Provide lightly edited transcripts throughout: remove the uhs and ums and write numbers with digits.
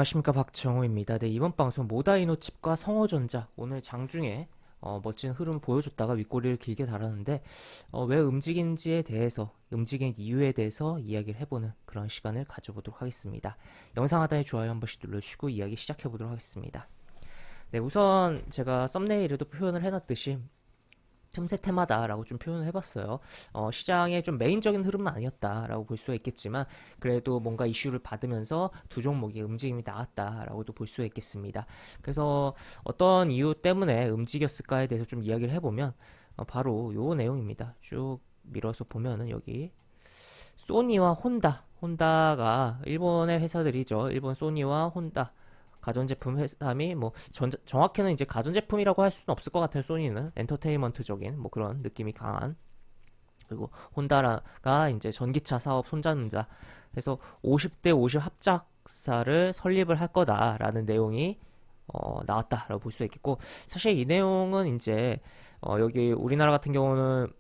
안녕하십니까, 박정호입니다. 네, 이번 방송 모다이노칩과 성호전자 오늘 장중에 멋진 흐름 보여줬다가 윗꼬리를 길게 달았는데 왜 움직이는지에 대해서 움직인 이유에 대해서 이야기를 해보는 그런 시간을 가져보도록 하겠습니다. 영상 하단에 좋아요 한 번씩 눌러주시고 이야기 시작해보도록 하겠습니다. 네, 우선 제가 썸네일에도 표현을 해놨듯이 틈새 테마다라고 좀 표현을 해봤어요. 시장의 좀 메인적인 흐름은 아니었다라고 볼 수가 있겠지만 그래도 뭔가 이슈를 받으면서 두 종목이 움직임이 나왔다라고도 볼 수가 있겠습니다. 그래서 어떤 이유 때문에 움직였을까에 대해서 좀 이야기를 해보면 바로 요 내용입니다. 쭉 밀어서 보면은 여기 소니와 혼다가 일본의 회사들이죠. 일본 소니와 혼다 가전제품 회사미 정확히는 이제 가전제품이라고 할 수는 없을 것 같아요. 소니는 엔터테인먼트적인 뭐 그런 느낌이 강한, 그리고 혼다가 이제 전기차 사업 손잡는다. 그래서 50대 50 합작사를 설립을 할 거다라는 내용이 나왔다라고 볼 수 있겠고, 사실 이 내용은 이제 여기 우리나라 같은 경우는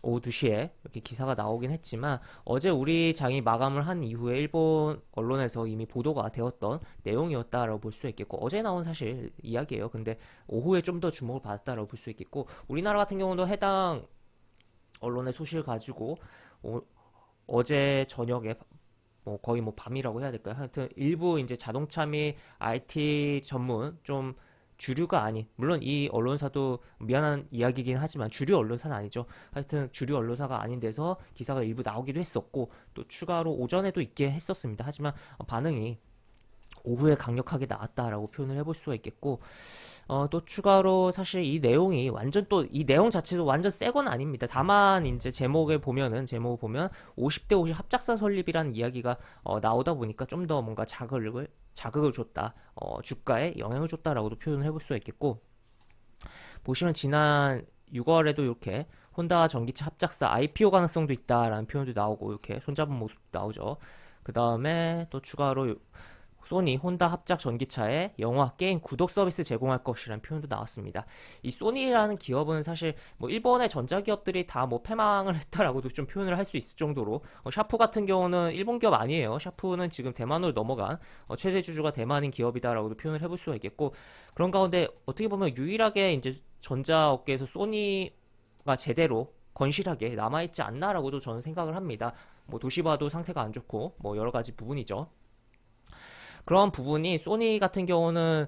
오후 2시에 이렇게 기사가 나오긴 했지만 어제 우리 장이 마감을 한 이후에 일본 언론에서 이미 보도가 되었던 내용이었다라고 볼 수 있겠고, 어제 나온 사실 이야기예요. 근데 오후에 좀 더 주목을 받았다라고 볼 수 있겠고, 우리나라 같은 경우도 해당 언론의 소식을 가지고 어제 저녁에 거의 밤이라고 해야 될까요? 하여튼 일부 이제 자동차 및 IT 전문 좀 주류가 아닌, 물론 이 언론사도 미안한 이야기이긴 하지만 주류 언론사는 아니죠. 하여튼 주류 언론사가 아닌 데서 기사가 일부 나오기도 했었고, 또 추가로 오전에도 있게 했었습니다. 하지만 반응이 오후에 강력하게 나왔다라고 표현을 해볼 수가 있겠고, 또 추가로 사실 이 내용이 완전 또 이 내용 자체도 완전 새 건 아닙니다. 다만 이제 제목을 보면 50대 50 합작사 설립이라는 이야기가 나오다 보니까 좀 더 뭔가 자극을 줬다, 주가에 영향을 줬다라고도 표현을 해볼 수가 있겠고, 보시면 지난 6월에도 이렇게 혼다 전기차 합작사 IPO 가능성도 있다라는 표현도 나오고 이렇게 손잡은 모습도 나오죠. 그 다음에 또 추가로 소니, 혼다 합작 전기차에 영화, 게임, 구독 서비스 제공할 것이라는 표현도 나왔습니다. 이 소니라는 기업은 사실 일본의 전자기업들이 다 패망을 했다라고도 좀 표현을 할 수 있을 정도로, 샤프 같은 경우는 일본 기업 아니에요. 샤프는 지금 대만으로 넘어간 최대 주주가 대만인 기업이다라고도 표현을 해볼 수가 있겠고, 그런 가운데 어떻게 보면 유일하게 이제 전자업계에서 소니가 제대로 건실하게 남아있지 않나라고도 저는 생각을 합니다. 도시바도 상태가 안 좋고 여러 가지 부분이죠. 그런 부분이 소니 같은 경우는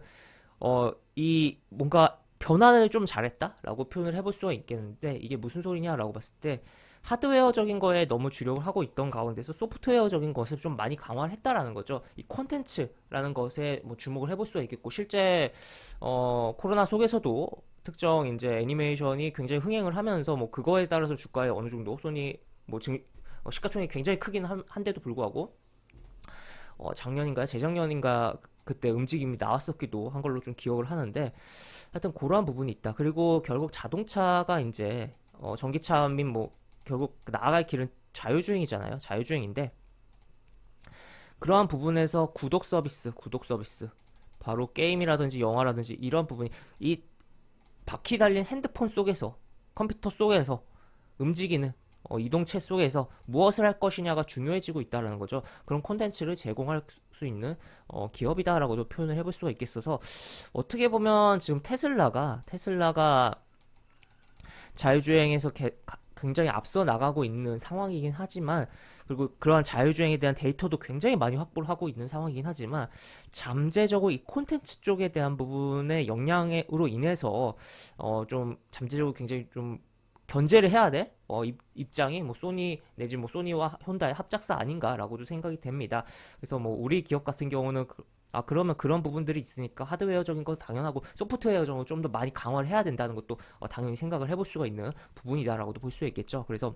이 뭔가 변환을 좀 잘했다라고 표현을 해볼 수가 있겠는데, 이게 무슨 소리냐라고 봤을 때 하드웨어적인 거에 너무 주력을 하고 있던 가운데서 소프트웨어적인 것을 좀 많이 강화를 했다라는 거죠. 이 콘텐츠라는 것에 주목을 해볼 수가 있겠고, 실제 코로나 속에서도 특정 이제 애니메이션이 굉장히 흥행을 하면서 그거에 따라서 주가에 어느 정도 소니 시가총액이 굉장히 크긴 한데도 불구하고 작년인가 재작년인가 그때 움직임이 나왔었기도 한 걸로 좀 기억을 하는데, 하여튼 그러한 부분이 있다. 그리고 결국 자동차가 이제 전기차 및 결국 나아갈 길은 자율주행이잖아요. 자율주행인데 그러한 부분에서 구독 서비스 바로 게임이라든지 영화라든지 이런 부분이 이 바퀴 달린 핸드폰 속에서, 컴퓨터 속에서 움직이는 이동체 속에서 무엇을 할 것이냐가 중요해지고 있다는 거죠. 그런 콘텐츠를 제공할 수 있는 기업이다라고도 표현을 해볼 수가 있겠어서, 어떻게 보면 지금 테슬라가 자율주행에서 굉장히 앞서 나가고 있는 상황이긴 하지만, 그리고 그러한 자율주행에 대한 데이터도 굉장히 많이 확보를 하고 있는 상황이긴 하지만, 잠재적으로 이 콘텐츠 쪽에 대한 부분의 영향으로 인해서 좀 잠재적으로 굉장히 좀 견제를 해야 돼. 입장이 소니 내지 소니와 혼다의 합작사 아닌가라고도 생각이 됩니다. 그래서 우리 기업 같은 경우는 그러면 그런 부분들이 있으니까 하드웨어적인 건 당연하고 소프트웨어적으로 좀 더 많이 강화를 해야 된다는 것도 당연히 생각을 해볼 수가 있는 부분이다라고도 볼 수 있겠죠. 그래서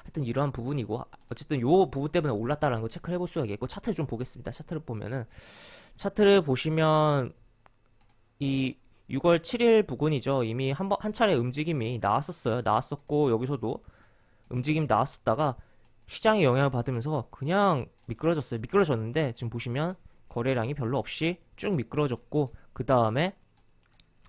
하여튼 이러한 부분이고, 어쨌든 요 부분 때문에 올랐다라는 거 체크를 해볼 수가 있겠고, 차트를 좀 보겠습니다. 차트를 보시면 이 6월 7일 부근이죠. 이미 한 차례 움직임이 나왔었고, 여기서도 움직임 나왔었다가 시장의 영향을 받으면서 그냥 미끄러졌는데, 지금 보시면 거래량이 별로 없이 쭉 미끄러졌고, 그 다음에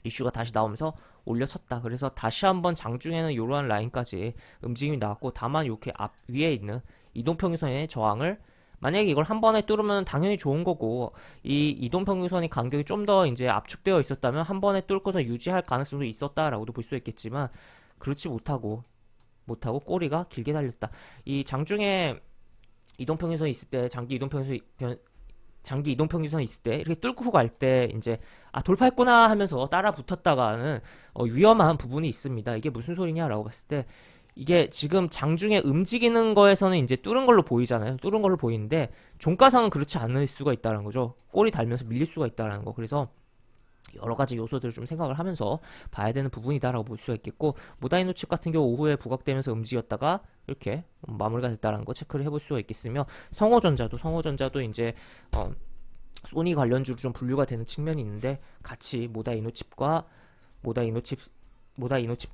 이슈가 다시 나오면서 올려쳤다. 그래서 다시 한번 장중에는 이러한 라인까지 움직임이 나왔고, 다만 이렇게 위에 있는 이동평균선의 저항을 만약에 이걸 한 번에 뚫으면 당연히 좋은 거고, 이 이동평균선이 간격이 좀 더 이제 압축되어 있었다면 한 번에 뚫고서 유지할 가능성도 있었다라고도 볼 수 있겠지만, 그렇지 못하고 꼬리가 길게 달렸다. 이 장중에 이동평균선이 있을 때, 장기 이동평균선이 있을 때 이렇게 뚫고 갈 때 이제 돌파했구나 하면서 따라 붙었다가는 위험한 부분이 있습니다. 이게 무슨 소리냐라고 봤을 때, 이게 지금 장중에 움직이는 거에서는 이제 뚫은 걸로 보이잖아요. 뚫은 걸로 보이는데 종가상은 그렇지 않을 수가 있다는 거죠. 꼬리 달면서 밀릴 수가 있다는 거. 그래서 여러 가지 요소들을 좀 생각을 하면서 봐야 되는 부분이다라고 볼 수가 있겠고, 모다이노 칩 같은 경우 오후에 부각되면서 움직였다가 이렇게 마무리가 됐다는 거 체크를 해볼 수가 있겠으며, 성호전자도 이제 소니 관련주로 좀 분류가 되는 측면이 있는데, 같이 모다이노칩과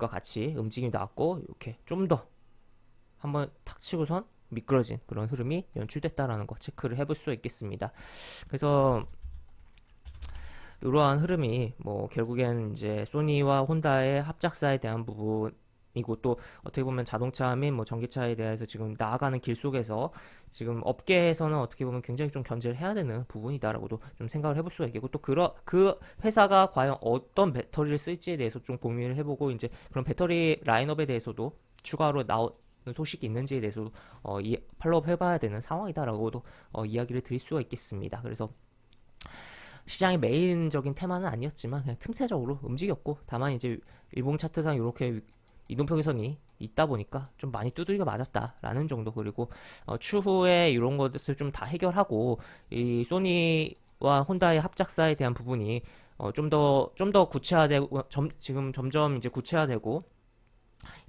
같이 움직임이 나왔고, 이렇게 좀 더 한번 탁 치고선 미끄러진 그런 흐름이 연출됐다라는 거 체크를 해볼 수 있겠습니다. 그래서 이러한 흐름이 뭐 결국엔 이제 소니와 혼다의 합작사에 대한 부분이고, 또 어떻게 보면 자동차 및 뭐 전기차에 대해서 지금 나아가는 길 속에서 지금 업계에서는 어떻게 보면 굉장히 좀 견제를 해야 되는 부분이다라고도 좀 생각을 해볼 수가 있겠고, 또 그 회사가 과연 어떤 배터리를 쓸지에 대해서 좀 고민을 해보고, 이제 그런 배터리 라인업에 대해서도 추가로 나오는 소식이 있는지에 대해서도 팔로우업 해봐야 되는 상황이다라고도 이야기를 드릴 수가 있겠습니다. 그래서 시장의 메인적인 테마는 아니었지만 그냥 틈새적으로 움직였고, 다만 이제 일봉 차트상 이렇게 이동평균선이 있다 보니까 좀 많이 두들겨 맞았다라는 정도. 그리고 추후에 이런 것을 좀 다 해결하고 이 소니와 혼다의 합작사에 대한 부분이 좀 더 구체화되고, 지금 점점 이제 구체화되고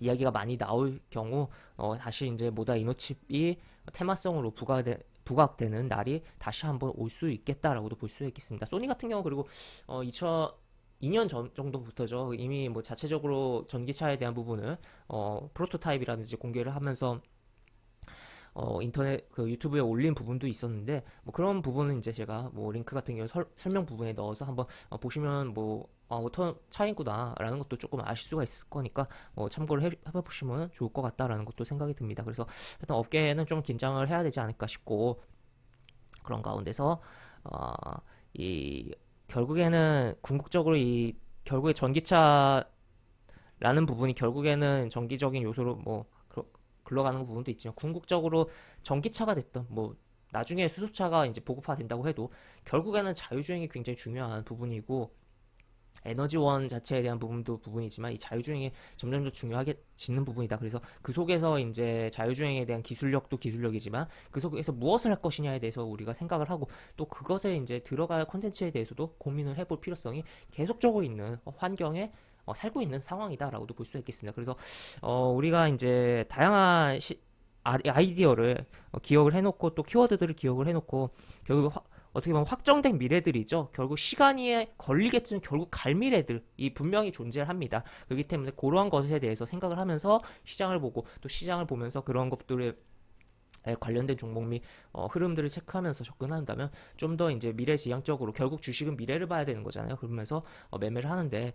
이야기가 많이 나올 경우 다시 이제 모다 이노칩이 테마성으로 부각되는 날이 다시 한번 올 수 있겠다라고도 볼 수 있겠습니다. 소니 같은 경우 그리고 2년 전 정도부터죠. 이미 뭐 자체적으로 전기차에 대한 부분을 프로토타입이라든지 공개를 하면서 인터넷 그 유튜브에 올린 부분도 있었는데, 뭐 그런 부분은 이제 제가 뭐 링크 같은 경우 설명 부분에 넣어서 한번 보시면 뭐 어떤 차이구나라는 것도 조금 아실 수가 있을 거니까 참고를 해보시면 좋을 것 같다라는 것도 생각이 듭니다. 그래서 일단 업계는 좀 긴장을 해야 되지 않을까 싶고, 그런 가운데서 이 결국에는 궁극적으로 결국에 전기차라는 부분이 결국에는 정기적인 요소로 뭐 굴러가는 부분도 있지만, 궁극적으로 전기차가 됐던 뭐 나중에 수소차가 이제 보급화된다고 해도 결국에는 자율주행이 굉장히 중요한 부분이고, 에너지원 자체에 대한 부분이지만 이 자율주행이 점점 더 중요하게 짓는 부분이다. 그래서 그 속에서 이제 자율주행에 대한 기술력도 기술력이지만 그 속에서 무엇을 할 것이냐에 대해서 우리가 생각을 하고, 또 그것에 이제 들어갈 콘텐츠에 대해서도 고민을 해볼 필요성이 계속적으로 있는 환경에 살고 있는 상황이다라고도 볼 수 있겠습니다. 그래서 우리가 이제 다양한 아이디어를 기억을 해놓고, 또 키워드들을 기억을 해놓고, 결국 어떻게 보면 확정된 미래들이죠. 결국 시간이 걸리겠지만 결국 갈 미래들이 분명히 존재를 합니다. 그렇기 때문에 그러한 것에 대해서 생각을 하면서 시장을 보고, 또 시장을 보면서 그런 것들을 관련된 종목 및 흐름들을 체크하면서 접근한다면 좀 더 이제 미래지향적으로, 결국 주식은 미래를 봐야 되는 거잖아요. 그러면서 매매를 하는데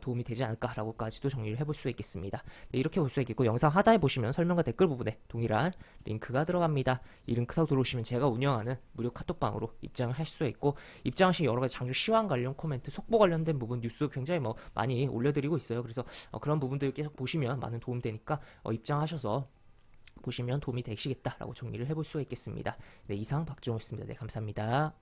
도움이 되지 않을까라고까지도 정리를 해볼 수 있겠습니다. 네, 이렇게 볼 수 있겠고, 영상 하단에 보시면 설명과 댓글 부분에 동일한 링크가 들어갑니다. 이 링크 타고 들어오시면 제가 운영하는 무료 카톡방으로 입장을 할 수 있고, 입장 시 여러 가지 장주 시황 관련 코멘트, 속보 관련된 부분 뉴스 굉장히 많이 올려드리고 있어요. 그래서 그런 부분들 계속 보시면 많은 도움 되니까 입장하셔서 보시면 도움이 되시겠다라고 정리를 해볼 수가 있겠습니다. 네, 이상 박종호였습니다. 네, 감사합니다.